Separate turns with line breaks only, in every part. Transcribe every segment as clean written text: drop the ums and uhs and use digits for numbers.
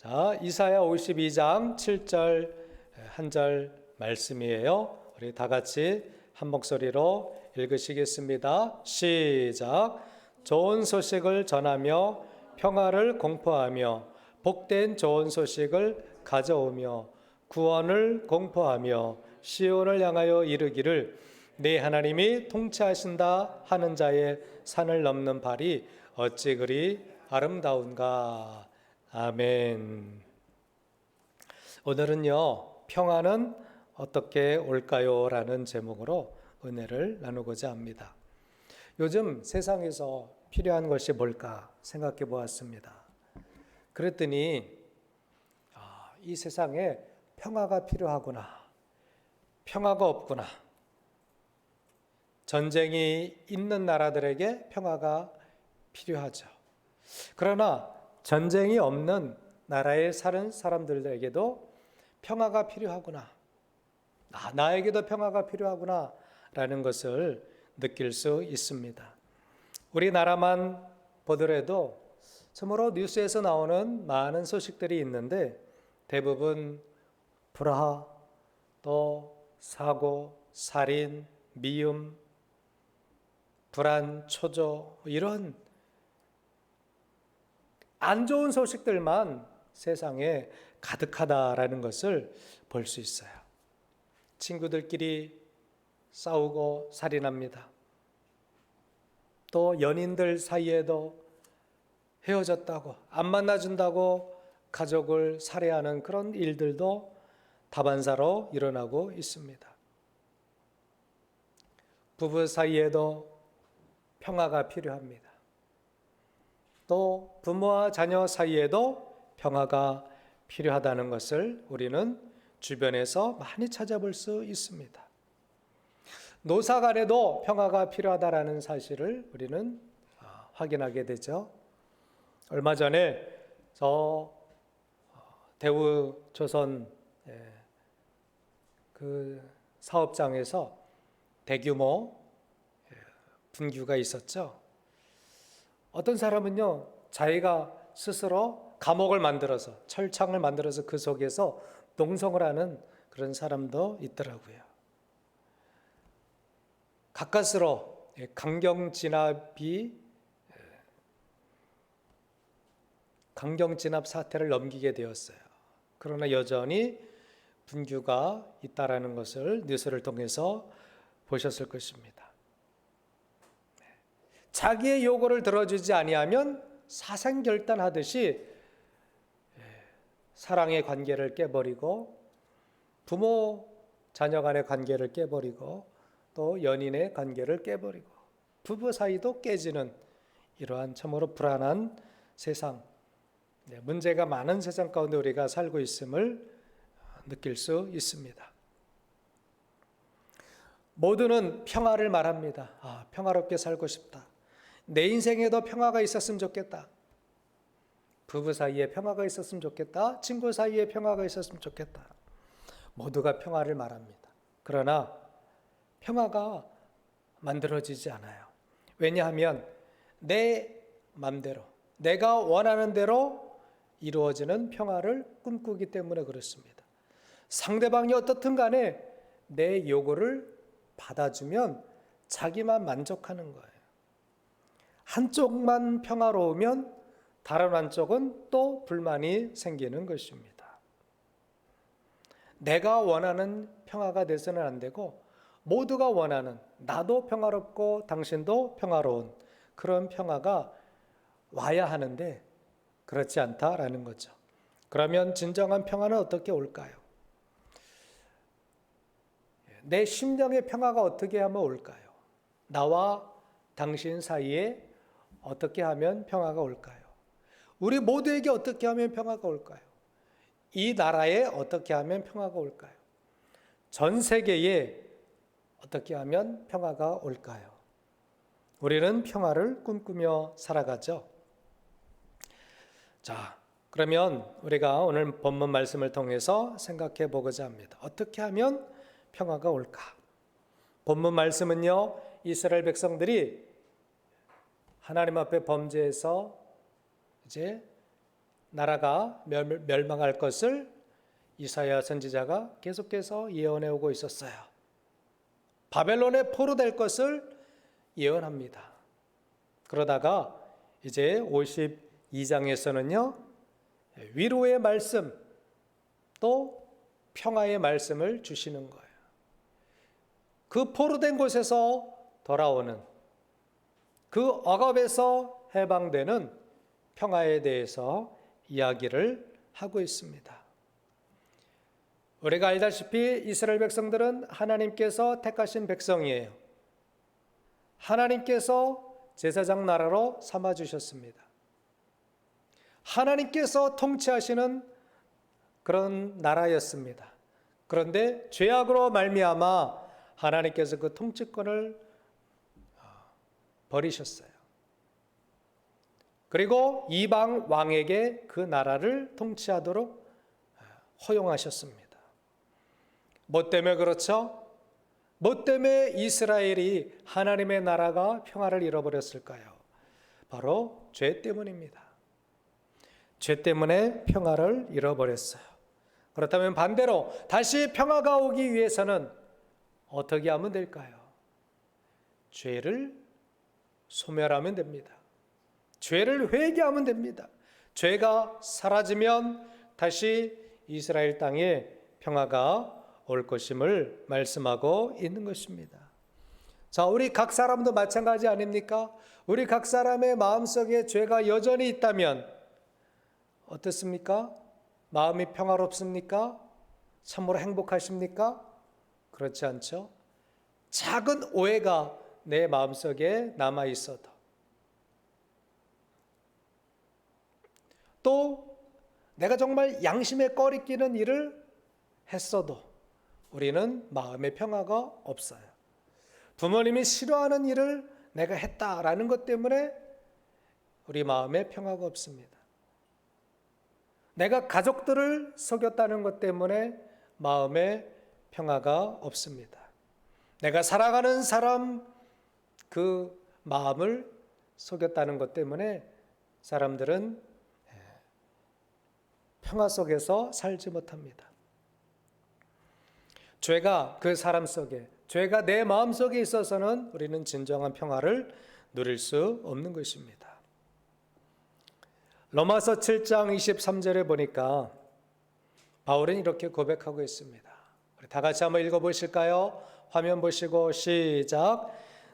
자, 이사야 52장 7절 한 절 말씀이에요. 우리 다 같이 한 목소리로 읽으시겠습니다. 시작. 좋은 소식을 전하며 평화를 공포하며 복된 좋은 소식을 가져오며 구원을 공포하며 시온을 향하여 이르기를 네 하나님이 통치하신다 하는 자의 산을 넘는 발이 어찌 그리 아름다운가. 아멘. 오늘은요, 평화는 어떻게 올까요? 라는 제목으로 은혜를 나누고자 합니다. 요즘 세상에서 필요한 것이 뭘까 생각해 보았습니다. 그랬더니 이 세상에 평화가 필요하구나, 평화가 없구나. 전쟁이 있는 나라들에게 평화가 필요하죠. 그러나 전쟁이 없는 나라에 사는 사람들에게도 평화가 필요하구나. 나에게도 평화가 필요하구나 라는 것을 느낄 수 있습니다. 우리나라만 보더라도 참으로 뉴스에서 나오는 많은 소식들이 있는데 대부분 불화, 또 사고, 살인, 미움, 불안, 초조 이런 안 좋은 소식들만 세상에 가득하다라는 것을 볼 수 있어요. 친구들끼리 싸우고 살인합니다. 또 연인들 사이에도 헤어졌다고, 안 만나준다고 가족을 살해하는 그런 일들도 다반사로 일어나고 있습니다. 부부 사이에도 평화가 필요합니다. 또 부모와 자녀 사이에도 평화가 필요하다는 것을 우리는 주변에서 많이 찾아볼 수 있습니다. 노사 간에도 평화가 필요하다는 사실을 우리는 확인하게 되죠. 얼마 전에 저 대우조선 그 사업장에서 대규모 분규가 있었죠. 어떤 사람은요, 자기가 스스로 감옥을 만들어서 철창을 만들어서 그 속에서 농성을 하는 그런 사람도 있더라고요. 가까스로 강경 진압 사태를 넘기게 되었어요. 그러나 여전히 분규가 있다라는 것을 뉴스를 통해서 보셨을 것입니다. 자기의 요구를 들어주지 아니하면 사생결단하듯이 사랑의 관계를 깨버리고 부모 자녀 간의 관계를 깨버리고 또 연인의 관계를 깨버리고 부부 사이도 깨지는 이러한 참으로 불안한 세상, 문제가 많은 세상 가운데 우리가 살고 있음을 느낄 수 있습니다. 모두는 평화를 말합니다. 평화롭게 살고 싶다. 내 인생에도 평화가 있었으면 좋겠다. 부부 사이에 평화가 있었으면 좋겠다. 친구 사이에 평화가 있었으면 좋겠다. 모두가 평화를 말합니다. 그러나 평화가 만들어지지 않아요. 왜냐하면 내 맘대로, 내가 원하는 대로 이루어지는 평화를 꿈꾸기 때문에 그렇습니다. 상대방이 어떻든 간에 내 요구를 받아주면 자기만 만족하는 거예요. 한쪽만 평화로우면 다른 한쪽은 또 불만이 생기는 것입니다. 내가 원하는 평화가 돼서는 안 되고 모두가 원하는, 나도 평화롭고 당신도 평화로운 그런 평화가 와야 하는데 그렇지 않다라는 거죠. 그러면 진정한 평화는 어떻게 올까요? 내 심령의 평화가 어떻게 하면 올까요? 나와 당신 사이에 어떻게 하면 평화가 올까요? 우리 모두에게 어떻게 하면 평화가 올까요? 이 나라에 어떻게 하면 평화가 올까요? 전 세계에 어떻게 하면 평화가 올까요? 우리는 평화를 꿈꾸며 살아가죠. 자, 그러면 우리가 오늘 본문 말씀을 통해서 생각해 보고자 합니다. 어떻게 하면 평화가 올까? 본문 말씀은요, 이스라엘 백성들이 하나님 앞에 범죄해서 이제 나라가 멸망할 것을 이사야 선지자가 계속해서 예언해 오고 있었어요. 바벨론에 포로될 것을 예언합니다. 그러다가 이제 52장에서는요, 위로의 말씀, 또 평화의 말씀을 주시는 거예요. 그 포로된 곳에서 돌아오는, 그 억압에서 해방되는 평화에 대해서 이야기를 하고 있습니다. 우리가 알다시피 이스라엘 백성들은 하나님께서 택하신 백성이에요. 하나님께서 제사장 나라로 삼아주셨습니다. 하나님께서 통치하시는 그런 나라였습니다. 그런데 죄악으로 말미암아 하나님께서 그 통치권을 버리셨어요. 그리고 이방 왕에게 그 나라를 통치하도록 허용하셨습니다. 뭐 때문에 그렇죠? 뭐 때문에 이스라엘이 하나님의 나라가 평화를 잃어버렸을까요? 바로 죄 때문입니다. 죄 때문에 평화를 잃어버렸어요. 그렇다면 반대로 다시 평화가 오기 위해서는 어떻게 하면 될까요? 죄를 소멸하면 됩니다. 죄를 회개하면 됩니다. 죄가 사라지면 다시 이스라엘 땅에 평화가 올 것임을 말씀하고 있는 것입니다. 자, 우리 각 사람도 마찬가지 아닙니까? 우리 각 사람의 마음속에 죄가 여전히 있다면 어떻습니까? 마음이 평화롭습니까? 참으로 행복하십니까? 그렇지 않죠? 작은 오해가 내 마음속에 남아 있어도, 또 내가 정말 양심에 꺼리 끼는 일을 했어도 우리는 마음의 평화가 없어요. 부모님이 싫어하는 일을 내가 했다라는 것 때문에 우리 마음에 평화가 없습니다. 내가 가족들을 속였다는 것 때문에 마음에 평화가 없습니다. 내가 사랑하는 사람 그 마음을 속였다는 것 때문에 사람들은 평화 속에서 살지 못합니다. 죄가 그 사람 속에, 죄가 내 마음 속에 있어서는 우리는 진정한 평화를 누릴 수 없는 것입니다. 로마서 7장 23절에 보니까 바울은 이렇게 고백하고 있습니다. 우리 다 같이 한번 읽어보실까요? 화면 보시고 시작.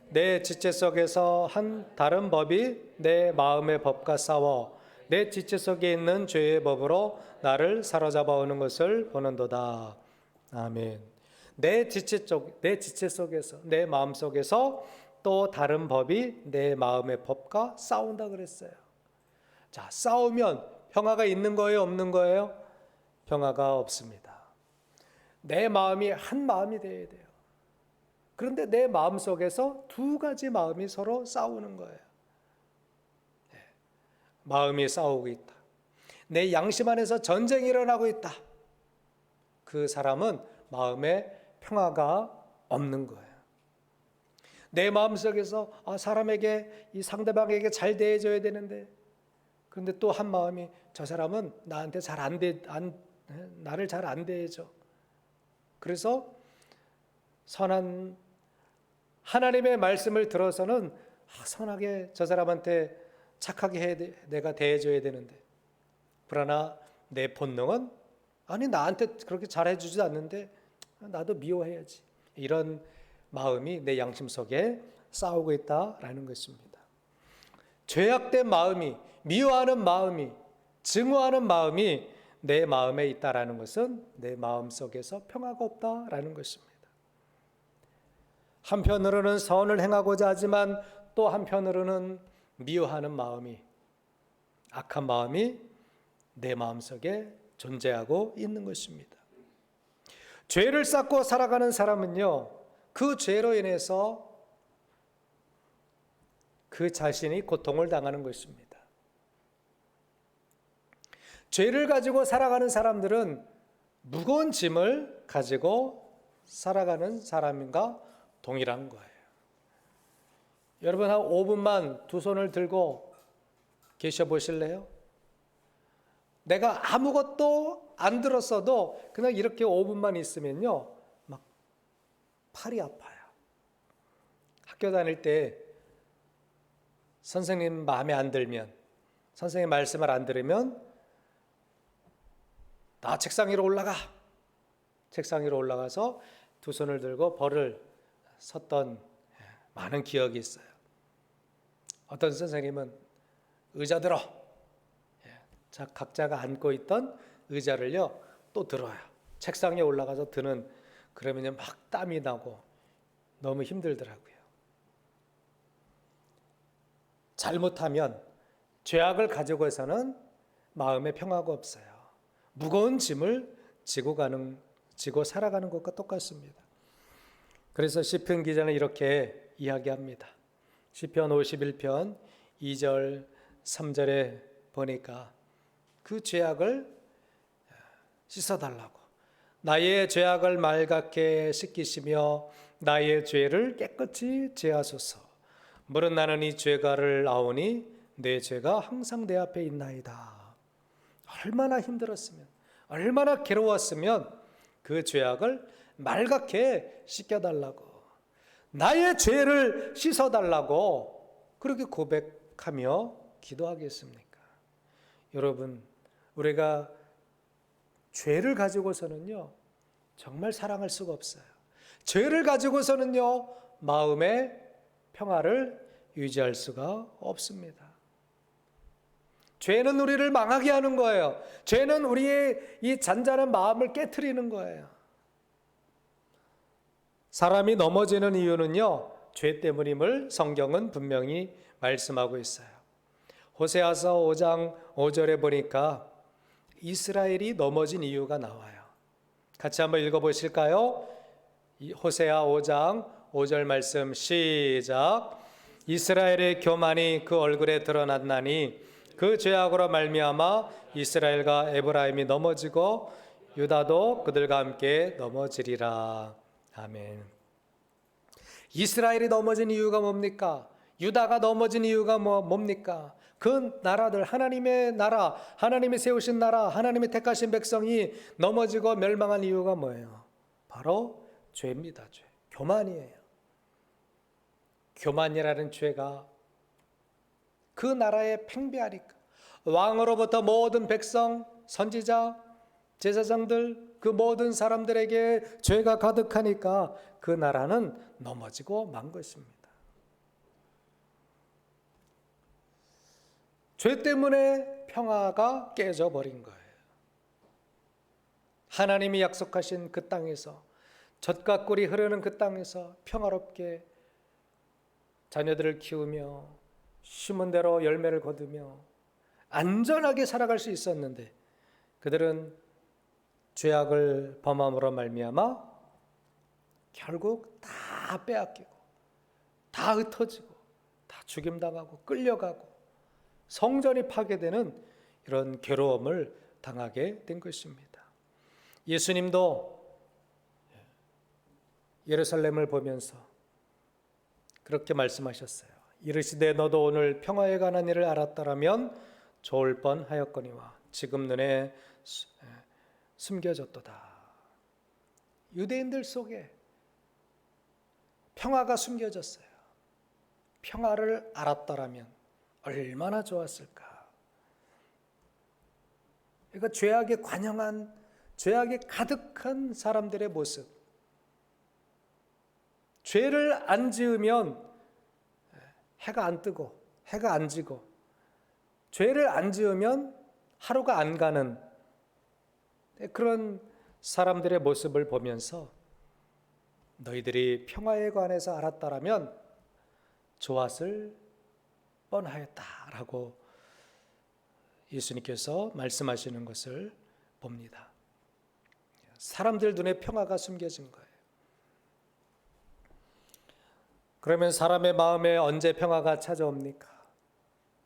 내 지체 속에서 한 다른 법이 내 마음의 법과 싸워 내 지체 속에 있는 죄의 법으로 나를 사로잡아 오는 것을 보는도다. 아멘. 내 지체 속에서, 내 마음 속에서 또 다른 법이 내 마음의 법과 싸운다 그랬어요. 자, 싸우면 평화가 있는 거예요, 없는 거예요? 평화가 없습니다. 내 마음이 한 마음이 되어야 돼요. 그런데 내 마음 속에서 두 가지 마음이 서로 싸우는 거예요. 마음이 싸우고 있다. 내 양심 안에서 전쟁이 일어나고 있다. 그 사람은 마음에 평화가 없는 거예요. 내 마음속에서 사람에게, 이 상대방에게 잘 대해줘야 되는데, 그런데 또 한 마음이 저 사람은 나한테 나를 잘 안 대해줘. 그래서 선한 하나님의 말씀을 들어서는 선하게 저 사람한테 착하게 내가 대해줘야 되는데, 그러나 내 본능은 아니 나한테 그렇게 잘해주지 않는데 나도 미워해야지. 이런 마음이 내 양심 속에 싸우고 있다라는 것입니다. 죄악된 마음이, 미워하는 마음이, 증오하는 마음이 내 마음에 있다라는 것은 내 마음 속에서 평화가 없다라는 것입니다. 한편으로는 선을 행하고자 하지만 또 한편으로는 미워하는 마음이, 악한 마음이 내 마음 속에 존재하고 있는 것입니다. 죄를 쌓고 살아가는 사람은요, 그 죄로 인해서 그 자신이 고통을 당하는 것입니다. 죄를 가지고 살아가는 사람들은 무거운 짐을 가지고 살아가는 사람과 동일한 거예요. 여러분 한 5분만 두 손을 들고 계셔 보실래요? 내가 아무것도 안 들었어도 그냥 이렇게 5분만 있으면요, 막 팔이 아파요. 학교 다닐 때 선생님 마음에 안 들면, 선생님 말씀을 안 들으면 나 책상 위로 올라가. 책상 위로 올라가서 두 손을 들고 벌을 섰던 많은 기억이 있어요. 어떤 선생님은 의자 들어. 자, 각자가 앉고 있던 의자를요 또 들어요. 책상에 올라가서 드는, 그러면 막 땀이 나고 너무 힘들더라고요. 잘못하면 죄악을 가지고서는 마음에 평화가 없어요. 무거운 짐을 지고 살아가는 것과 똑같습니다. 그래서 시편 기자는 이렇게 이야기합니다. 시편 51편 2절 3절에 보니까 그 죄악을 씻어달라고, 나의 죄악을 말갛게 씻기시며 나의 죄를 깨끗이 제하소서. 물은 나는 이 죄가를 아오니 내 죄가 항상 내 앞에 있나이다. 얼마나 힘들었으면, 얼마나 괴로웠으면 그 죄악을 말갛게 씻겨달라고, 나의 죄를 씻어달라고 그렇게 고백하며 기도하겠습니까? 여러분, 우리가 죄를 가지고서는요 정말 사랑할 수가 없어요. 죄를 가지고서는요 마음의 평화를 유지할 수가 없습니다. 죄는 우리를 망하게 하는 거예요. 죄는 우리의 이 잔잔한 마음을 깨트리는 거예요. 사람이 넘어지는 이유는요 죄 때문임을 성경은 분명히 말씀하고 있어요. 호세아서 5장 5절에 보니까 이스라엘이 넘어진 이유가 나와요. 같이 한번 읽어보실까요? 호세아 5장 5절 말씀 시작. 이스라엘의 교만이 그 얼굴에 드러났나니 그 죄악으로 말미암아 이스라엘과 에브라임이 넘어지고 유다도 그들과 함께 넘어지리라. 아멘. 이스라엘이 넘어진 이유가 뭡니까? 유다가 넘어진 이유가 뭡니까? 그 나라들, 하나님의 나라, 하나님이 세우신 나라, 하나님이 택하신 백성이 넘어지고 멸망한 이유가 뭐예요? 바로 죄입니다. 죄. 교만이에요. 교만이라는 죄가 그 나라에 팽배하니까 왕으로부터 모든 백성, 선지자, 제사장들, 그 모든 사람들에게 죄가 가득하니까 그 나라는 넘어지고 만 것입니다. 죄 때문에 평화가 깨져버린 거예요. 하나님이 약속하신 그 땅에서, 젖과 꿀이 흐르는 그 땅에서 평화롭게 자녀들을 키우며 심은 대로 열매를 거두며 안전하게 살아갈 수 있었는데 그들은 죄악을 범함으로 말미암아 결국 다 빼앗기고 다 흩어지고 다 죽임당하고 끌려가고 성전이 파괴되는 이런 괴로움을 당하게 된 것입니다. 예수님도 예루살렘을 보면서 그렇게 말씀하셨어요. 이르시되 너도 오늘 평화에 관한 일을 알았더라면 좋을 뻔하였거니와 지금 눈에 숨겨졌도다. 유대인들 속에 평화가 숨겨졌어요. 평화를 알았더라면 얼마나 좋았을까. 그러니까 죄악에 관영한, 죄악에 가득한 사람들의 모습. 죄를 안 지으면 해가 안 뜨고 해가 안 지고, 죄를 안 지으면 하루가 안 가는 그런 사람들의 모습을 보면서 너희들이 평화에 관해서 알았다라면 좋았을 뻔하였다라고 예수님께서 말씀하시는 것을 봅니다. 사람들 눈에 평화가 숨겨진 거예요. 그러면 사람의 마음에 언제 평화가 찾아옵니까?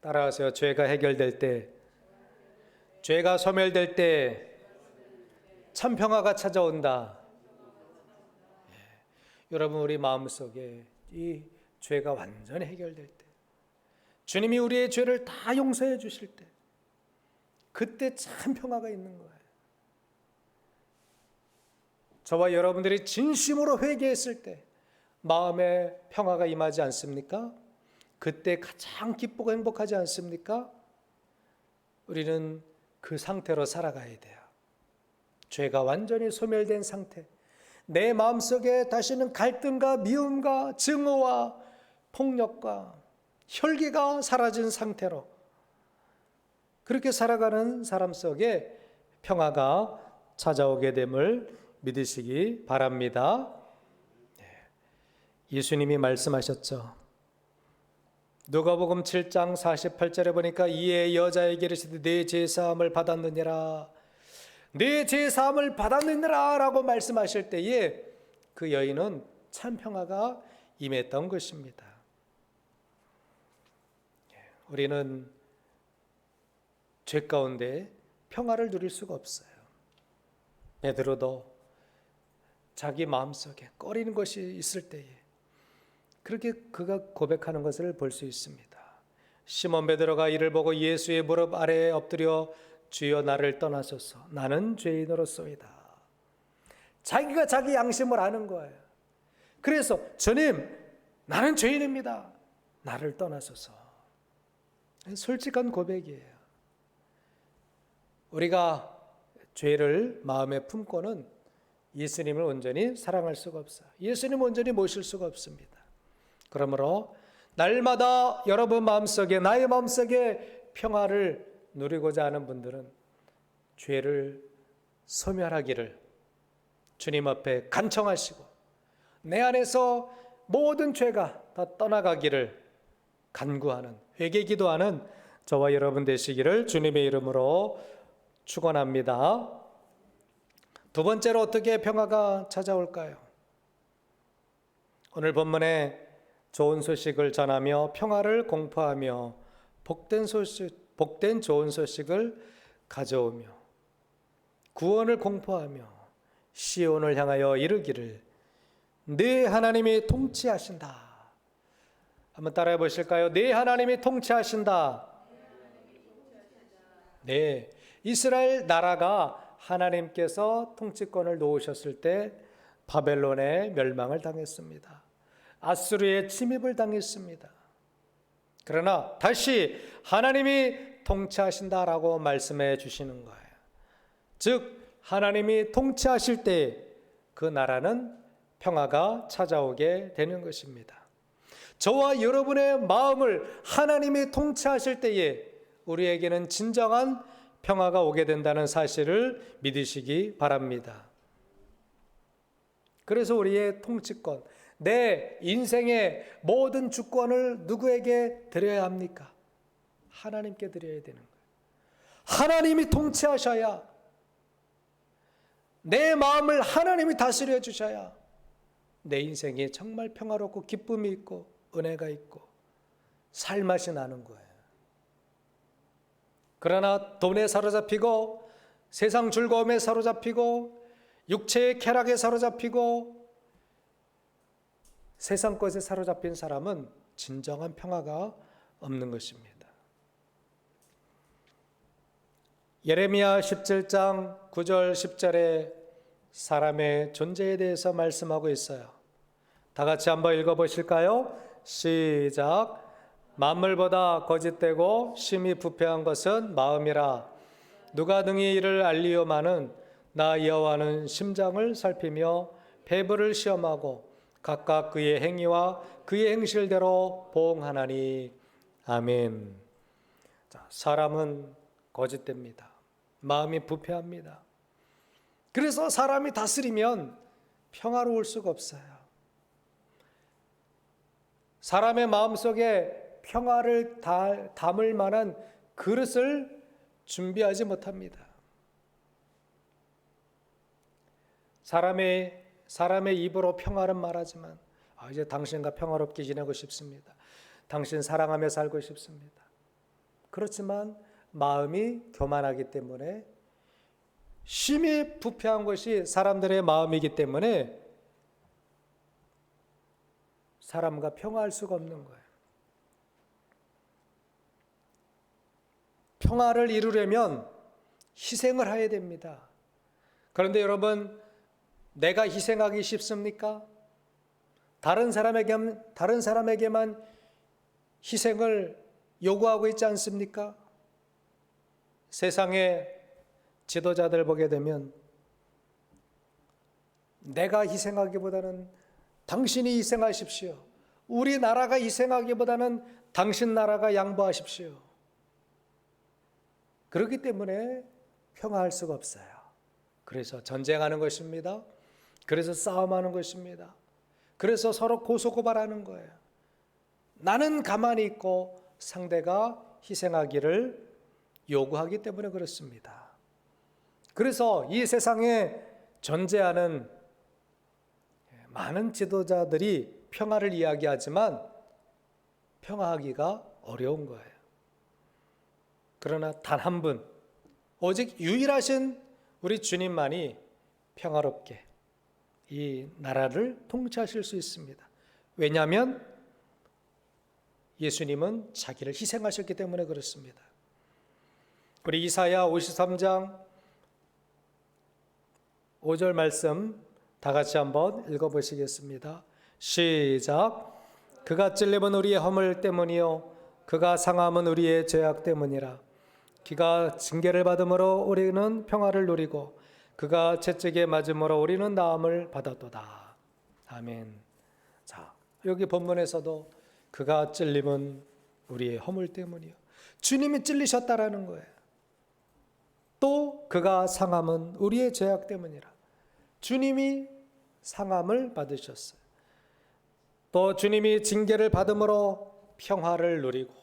따라하세요. 죄가 해결될 때, 죄가 소멸될 때 참 평화가 찾아온다. 여러분, 우리 마음속에 이 죄가 완전히 해결될 때, 주님이 우리의 죄를 다 용서해 주실 때, 그때 참 평화가 있는 거예요. 저와 여러분들이 진심으로 회개했을 때 마음에 평화가 임하지 않습니까? 그때 가장 기쁘고 행복하지 않습니까? 우리는 그 상태로 살아가야 돼요. 죄가 완전히 소멸된 상태, 내 마음속에 다시는 갈등과 미움과 증오와 폭력과 혈기가 사라진 상태로 그렇게 살아가는 사람 속에 평화가 찾아오게 됨을 믿으시기 바랍니다. 예수님이 말씀하셨죠. 누가복음 7장 48절에 보니까 이에 여자에게 이르시되 네 죄사함을 받았느니라, 네 죄사함을 받았느니라 라고 말씀하실 때에 그 여인은 참 평화가 임했던 것입니다. 우리는 죄 가운데 평화를 누릴 수가 없어요. 베드로도 자기 마음속에 꺼리는 것이 있을 때에 그렇게 그가 고백하는 것을 볼 수 있습니다. 시몬 베드로가 이를 보고 예수의 무릎 아래에 엎드려 주여 나를 떠나소서 나는 죄인으로소이다. 자기가 자기 양심을 아는 거예요. 그래서 주님 나는 죄인입니다. 나를 떠나소서. 솔직한 고백이에요. 우리가 죄를 마음에 품고는 예수님을 온전히 사랑할 수가 없어요. 예수님을 온전히 모실 수가 없습니다. 그러므로 날마다 여러분 마음속에, 나의 마음속에 평화를 누리고자 하는 분들은 죄를 소멸하기를 주님 앞에 간청하시고 내 안에서 모든 죄가 다 떠나가기를 간구하는, 회개 기도하는 저와 여러분 되시기를 주님의 이름으로 축원합니다. 두 번째로 어떻게 평화가 찾아올까요? 오늘 본문에 좋은 소식을 전하며 평화를 공포하며 복된 좋은 소식을 가져오며 구원을 공포하며 시온을 향하여 이르기를 네 하나님이 통치하신다. 한번 따라해 보실까요? 네 하나님이 통치하신다. 네, 이스라엘 나라가 하나님께서 통치권을 놓으셨을 때 바벨론의 멸망을 당했습니다. 아수르의 침입을 당했습니다. 그러나 다시 하나님이 통치하신다라고 말씀해 주시는 거예요. 즉 하나님이 통치하실 때 그 나라는 평화가 찾아오게 되는 것입니다. 저와 여러분의 마음을 하나님이 통치하실 때에 우리에게는 진정한 평화가 오게 된다는 사실을 믿으시기 바랍니다. 그래서 우리의 통치권, 내 인생의 모든 주권을 누구에게 드려야 합니까? 하나님께 드려야 되는 거예요. 하나님이 통치하셔야, 내 마음을 하나님이 다스려 주셔야 내 인생이 정말 평화롭고 기쁨이 있고 은혜가 있고 살맛이 나는 거예요. 그러나 돈에 사로잡히고 세상 즐거움에 사로잡히고 육체의 쾌락에 사로잡히고 세상 것에 사로잡힌 사람은 진정한 평화가 없는 것입니다. 예레미야 17장 9절 10절에 사람의 존재에 대해서 말씀하고 있어요. 다 같이 한번 읽어보실까요? 시작. 만물보다 거짓되고 심히 부패한 것은 마음이라. 누가 능히 이를 알리오마는 나 여호와는 심장을 살피며 배부를 시험하고 각각 그의 행위와 그의 행실대로 보응하나니. 아멘. 자, 사람은 거짓됩니다. 마음이 부패합니다. 그래서 사람이 다스리면 평화로울 수가 없어요. 사람의 마음속에 평화를 담을 만한 그릇을 준비하지 못합니다. 사람의 입으로 평화는 말하지만 이제 당신과 평화롭게 지내고 싶습니다. 당신 사랑하며 살고 싶습니다. 그렇지만 마음이 교만하기 때문에 심히 부패한 것이 사람들의 마음이기 때문에 사람과 평화할 수가 없는 거예요. 평화를 이루려면 희생을 해야 됩니다. 그런데 여러분, 내가 희생하기 쉽습니까? 다른 사람에게만 희생을 요구하고 있지 않습니까? 세상의 지도자들 보게 되면 내가 희생하기보다는 당신이 희생하십시오. 우리나라가 희생하기보다는 당신 나라가 양보하십시오. 그렇기 때문에 평화할 수가 없어요. 그래서 전쟁하는 것입니다. 그래서 싸움하는 것입니다. 그래서 서로 고소고발하는 거예요. 나는 가만히 있고 상대가 희생하기를 요구하기 때문에 그렇습니다. 그래서 이 세상에 존재하는 많은 지도자들이 평화를 이야기하지만 평화하기가 어려운 거예요. 그러나 단 한 분, 오직 유일하신 우리 주님만이 평화롭게 이 나라를 통치하실 수 있습니다. 왜냐하면 예수님은 자기를 희생하셨기 때문에 그렇습니다. 우리 이사야 53장 5절 말씀 다 같이 한번 읽어보시겠습니다. 시작. 그가 찔림은 우리의 허물 때문이요 그가 상함은 우리의 죄악 때문이라. 그가 징계를 받음으로 우리는 평화를 누리고 그가 채찍에 맞음으로 우리는 나음을 받았도다. 아멘. 자, 여기 본문에서도 그가 찔림은 우리의 허물 때문이요. 주님이 찔리셨다라는 거예요. 또 그가 상함은 우리의 죄악 때문이라. 주님이 상함을 받으셨어요. 또 주님이 징계를 받음으로 평화를 누리고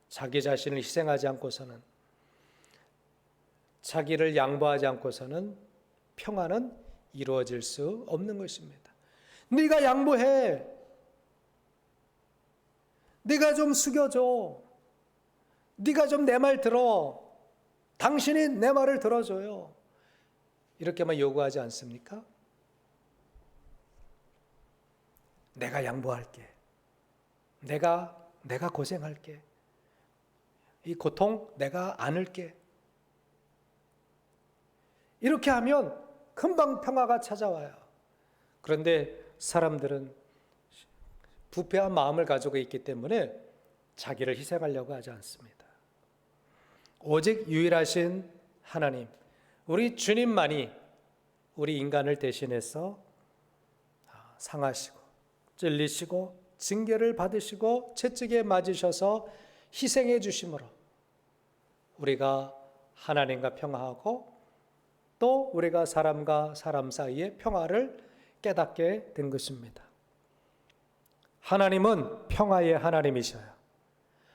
자기 자신을 희생하지 않고서는 자기를 양보하지 않고서는 평화는 이루어질 수 없는 것입니다. 네가 양보해. 네가 좀 숙여줘. 네가 좀 내 말 들어. 당신이 내 말을 들어줘요. 이렇게만 요구하지 않습니까? 내가 양보할게. 내가 고생할게. 이 고통 내가 안을게. 이렇게 하면 금방 평화가 찾아와요. 그런데 사람들은 부패한 마음을 가지고 있기 때문에 자기를 희생하려고 하지 않습니다. 오직 유일하신 하나님, 우리 주님만이 우리 인간을 대신해서 상하시고 찔리시고 징계를 받으시고 채찍에 맞으셔서 희생해 주심으로 우리가 하나님과 평화하고 또 우리가 사람과 사람 사이의 평화를 깨닫게 된 것입니다. 하나님은 평화의 하나님이셔요.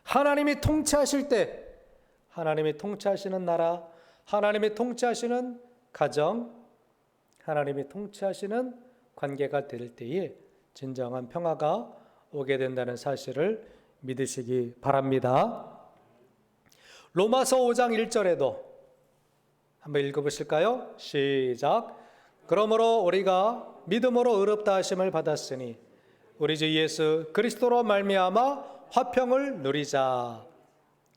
하나님이 통치하실 때, 하나님이 통치하시는 나라, 하나님이 통치하시는 가정, 하나님이 통치하시는 관계가 될 때에 진정한 평화가 오게 된다는 사실을 믿으시기 바랍니다. 로마서 5장 1절에도 한번 읽어보실까요? 시작. 그러므로 우리가 믿음으로 의롭다 하심을 받았으니 우리 주 예수 그리스도로 말미암아 화평을 누리자.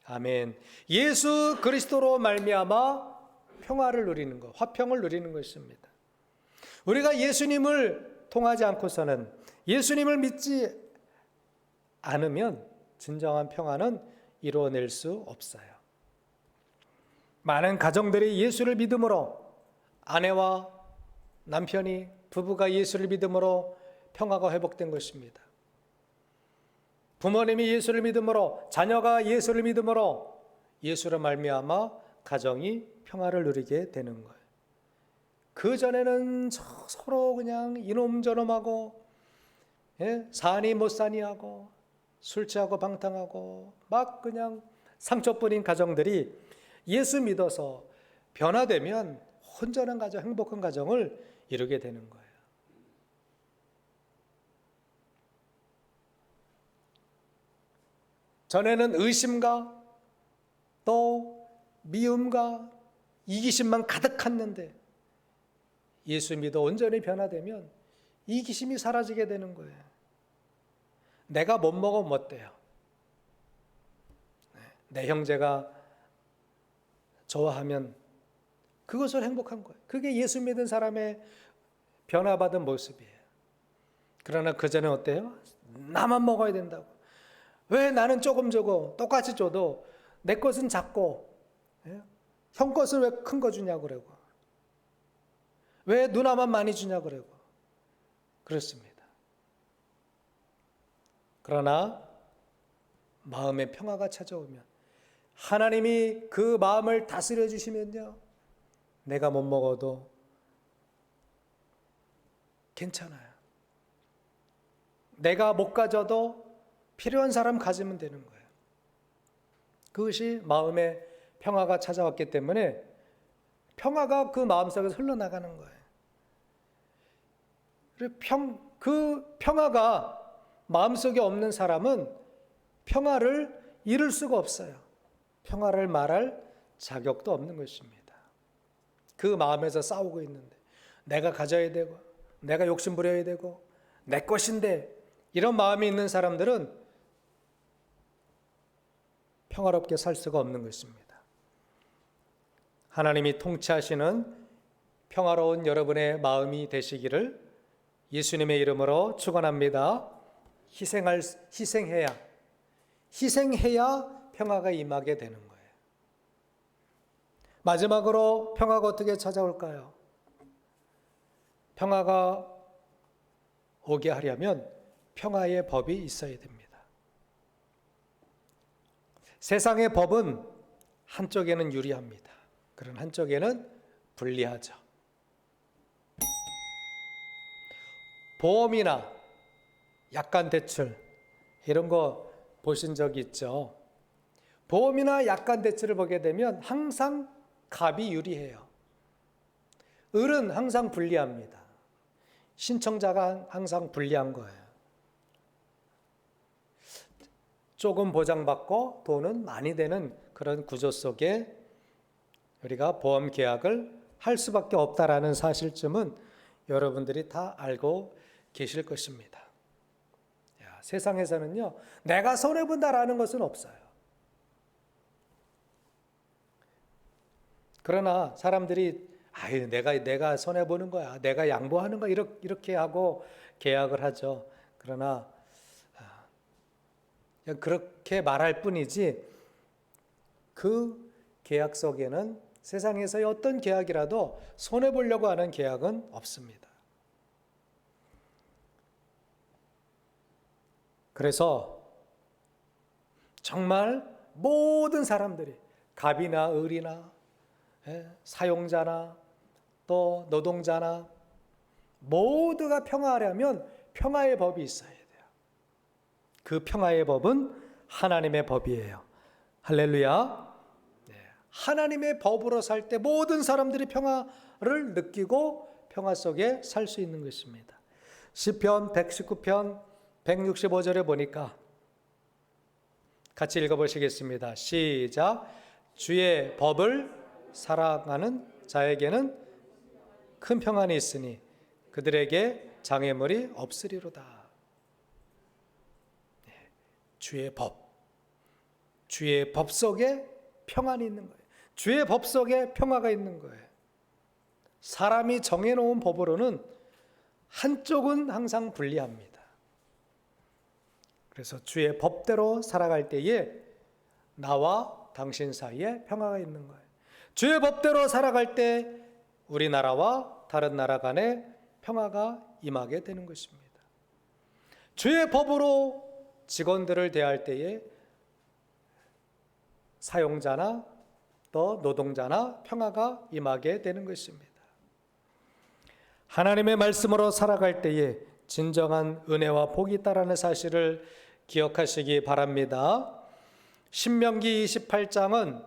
아멘. 예수 그리스도로 말미암아 평화를 누리는 것, 화평을 누리는 것입니다. 우리가 예수님을 통하지 않고서는, 예수님을 믿지 않으면 진정한 평화는 이루어낼 수 없어요. 많은 가정들이 예수를 믿음으로, 아내와 남편이, 부부가 예수를 믿음으로 평화가 회복된 것입니다. 부모님이 예수를 믿음으로, 자녀가 예수를 믿음으로 예수로 말미암아 가정이 평화를 누리게 되는 거예요. 그전에는 서로 그냥 이놈저놈하고, 사니 못 사니 하고 술 취하고 방탕하고 막 그냥 상처뿐인 가정들이 예수 믿어서 변화되면 혼전한 가정, 행복한 가정을 이루게 되는 거예요. 전에는 의심과 또 미움과 이기심만 가득했는데 예수 믿어 온전히 변화되면 이기심이 사라지게 되는 거예요. 내가 못 먹으면 못 돼요. 내 형제가 좋아하면 그것을 행복한 거예요. 그게 예수 믿은 사람의 변화받은 모습이에요. 그러나 그전에 어때요? 나만 먹어야 된다고. 왜 나는 조금 주고 똑같이 줘도 내 것은 작고 형 것은 왜 큰 거 주냐고 그러고 왜 누나만 많이 주냐고 그러고 그렇습니다. 그러나 마음의 평화가 찾아오면 하나님이 그 마음을 다스려 주시면요, 내가 못 먹어도 괜찮아요. 내가 못 가져도 필요한 사람 가지면 되는 거예요. 그것이 마음의 평화가 찾아왔기 때문에 평화가 그 마음속에서 흘러나가는 거예요. 그 평화가 마음속에 없는 사람은 평화를 이룰 수가 없어요. 평화를 말할 자격도 없는 것입니다. 그 마음에서 싸우고 있는데 내가 가져야 되고 내가 욕심 부려야 되고 내 것인데 이런 마음이 있는 사람들은 평화롭게 살 수가 없는 것입니다. 하나님이 통치하시는 평화로운 여러분의 마음이 되시기를 예수님의 이름으로 축원합니다. 희생해야 평화가 임하게 되는 거예요. 마지막으로 평화가 어떻게 찾아올까요? 평화가 오게 하려면 평화의 법이 있어야 됩니다. 세상의 법은 한쪽에는 유리합니다. 그런 한쪽에는 불리하죠. 보험이나 약관 대출 이런 거 보신 적이 있죠? 보험이나 약관 대출을 보게 되면 항상 갑이 유리해요. 을은 항상 불리합니다. 신청자가 항상 불리한 거예요. 조금 보장받고 돈은 많이 되는 그런 구조 속에 우리가 보험 계약을 할 수밖에 없다라는 사실쯤은 여러분들이 다 알고 계실 것입니다. 세상에서는요, 내가 손해본다라는 것은 없어요. 그러나 사람들이 내가 손해보는 거야, 내가 양보하는 거야, 이렇게 하고 계약을 하죠. 그러나 그렇게 말할 뿐이지 그 계약 속에는 세상에서의 어떤 계약이라도 손해보려고 하는 계약은 없습니다. 그래서 정말 모든 사람들이 갑이나 을이나 사용자나 또 노동자나 모두가 평화하려면 평화의 법이 있어야 돼요. 그 평화의 법은 하나님의 법이에요. 할렐루야. 하나님의 법으로 살 때 모든 사람들이 평화를 느끼고 평화 속에 살 수 있는 것입니다. 시편 119편 165절에 보니까 같이 읽어보시겠습니다. 시작. 주의 법을 사랑하는 자에게는 큰 평안이 있으니 그들에게 장애물이 없으리로다. 주의 법. 주의 법 속에 평안이 있는 거예요. 주의 법 속에 평화가 있는 거예요. 사람이 정해놓은 법으로는 한쪽은 항상 불리합니다. 그래서 주의 법대로 살아갈 때에 나와 당신 사이에 평화가 있는 거예요. 주의 법대로 살아갈 때 우리나라와 다른 나라 간에 평화가 임하게 되는 것입니다. 주의 법으로 직원들을 대할 때에 사용자나 또 노동자나 평화가 임하게 되는 것입니다. 하나님의 말씀으로 살아갈 때에 진정한 은혜와 복이 있다라는 사실을 기억하시기 바랍니다. 신명기 28장은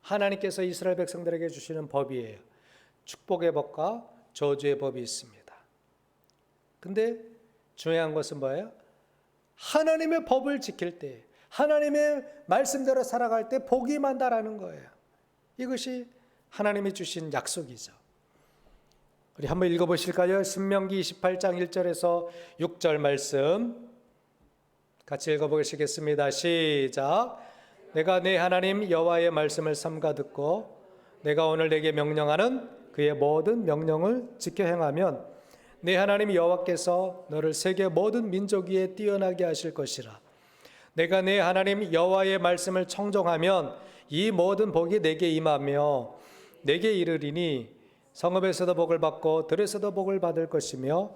하나님께서 이스라엘 백성들에게 주시는 법이에요. 축복의 법과 저주의 법이 있습니다. 근데 중요한 것은 뭐예요? 하나님의 법을 지킬 때, 하나님의 말씀대로 살아갈 때 복이 임한다라는 거예요. 이것이 하나님이 주신 약속이죠. 우리 한번 읽어보실까요? 신명기 28장 1절에서 6절 말씀 같이 읽어보시겠습니다. 시작. 내가 내 하나님 여호와의 말씀을 삼가 듣고 내가 오늘 내게 명령하는 그의 모든 명령을 지켜 행하면 내 하나님 여호와께서 너를 세계 모든 민족 위에 뛰어나게 하실 것이라. 내가 내 하나님 여호와의 말씀을 청종하면 이 모든 복이 내게 임하며 내게 이르리니 성읍에서도 복을 받고 들에서도 복을 받을 것이며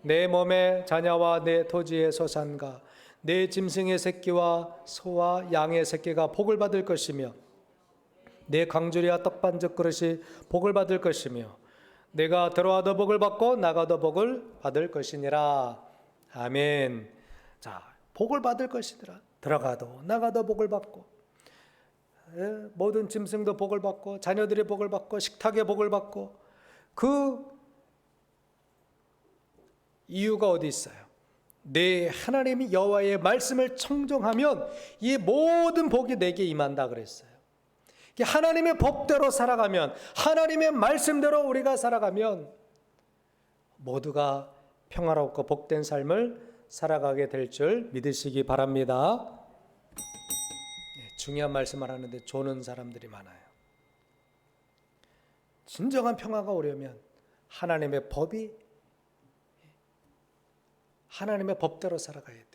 내 몸의 자녀와 내 토지의 소산과 내 짐승의 새끼와 소와 양의 새끼가 복을 받을 것이며 내 광주리와 떡반죽 그릇이 복을 받을 것이며 내가 들어와도 복을 받고 나가도 복을 받을 것이니라. 아멘. 자, 복을 받을 것이니라. 들어가도 나가도 복을 받고 모든 짐승도 복을 받고 자녀들이 복을 받고 식탁에 복을 받고 그 이유가 어디 있어요? 내 하나님 여호와의 말씀을 청종하면 이 모든 복이 내게 임한다 그랬어요. 하나님의 법대로 살아가면 하나님의 말씀대로 우리가 살아가면 모두가 평화롭고 복된 삶을 살아가게 될 줄 믿으시기 바랍니다. 중요한 말씀을 하는데 조는 사람들이 많아요. 진정한 평화가 오려면 하나님의 법대로 살아가야 돼요.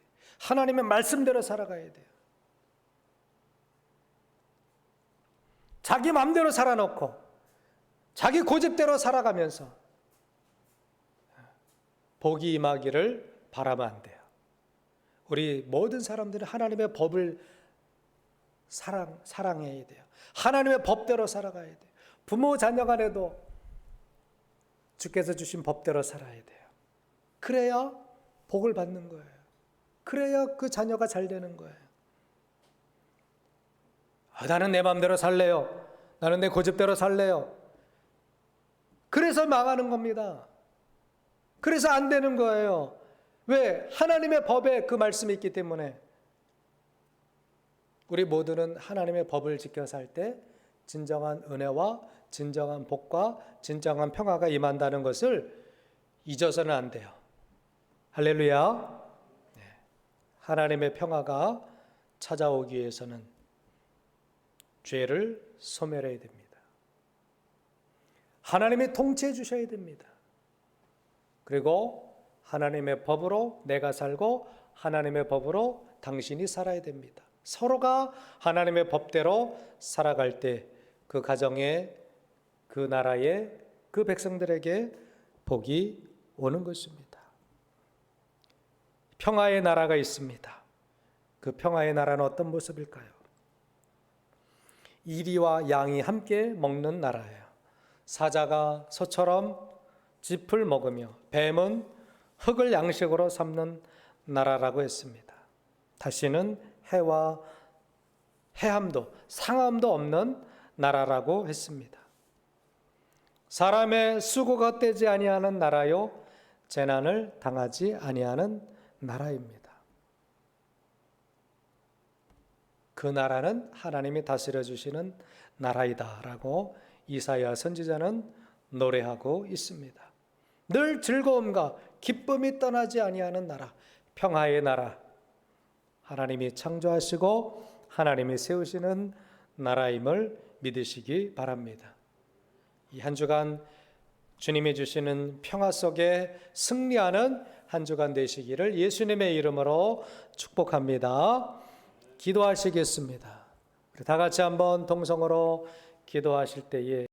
하나님의 말씀대로 살아가야 돼요. 자기 마음대로 살아놓고 자기 고집대로 살아가면서 복이 임하기를 바라면 안 돼요. 우리 모든 사람들은 하나님의 법을 사랑해야 돼요. 하나님의 법대로 살아가야 돼요. 부모 자녀 간에도 주께서 주신 법대로 살아야 돼요. 그래야 복을 받는 거예요. 그래야 그 자녀가 잘 되는 거예요. 나는 내 마음대로 살래요. 나는 내 고집대로 살래요. 그래서 망하는 겁니다. 그래서 안 되는 거예요. 왜? 하나님의 법에 그 말씀이 있기 때문에. 우리 모두는 하나님의 법을 지켜 살 때 진정한 은혜와 진정한 복과 진정한 평화가 임한다는 것을 잊어서는 안 돼요. 할렐루야. 하나님의 평화가 찾아오기 위해서는 죄를 소멸해야 됩니다. 하나님이 통치해 주셔야 됩니다. 그리고 하나님의 법으로 내가 살고 하나님의 법으로 당신이 살아야 됩니다. 서로가 하나님의 법대로 살아갈 때 그 가정에, 그 나라에, 그 백성들에게 복이 오는 것입니다. 평화의 나라가 있습니다. 그 평화의 나라는 어떤 모습일까요? 이리와 양이 함께 먹는 나라예요. 사자가 소처럼 짚을 먹으며 뱀은 흙을 양식으로 삼는 나라라고 했습니다. 다시는 해와 해함도 상함도 없는 나라라고 했습니다. 사람의 수고가 떼지 아니하는 나라요 재난을 당하지 아니하는 나라입니다. 그 나라는 하나님이 다스려 주시는 나라이다라고 이사야 선지자는 노래하고 있습니다. 늘 즐거움과 기쁨이 떠나지 아니하는 나라, 평화의 나라, 하나님이 창조하시고 하나님이 세우시는 나라임을 믿으시기 바랍니다. 이 한 주간 주님이 주시는 평화 속에 승리하는 한 주간 되시기를 예수님의 이름으로 축복합니다. 기도하시겠습니다. 우리 다 같이 한번 동성으로 기도하실 때에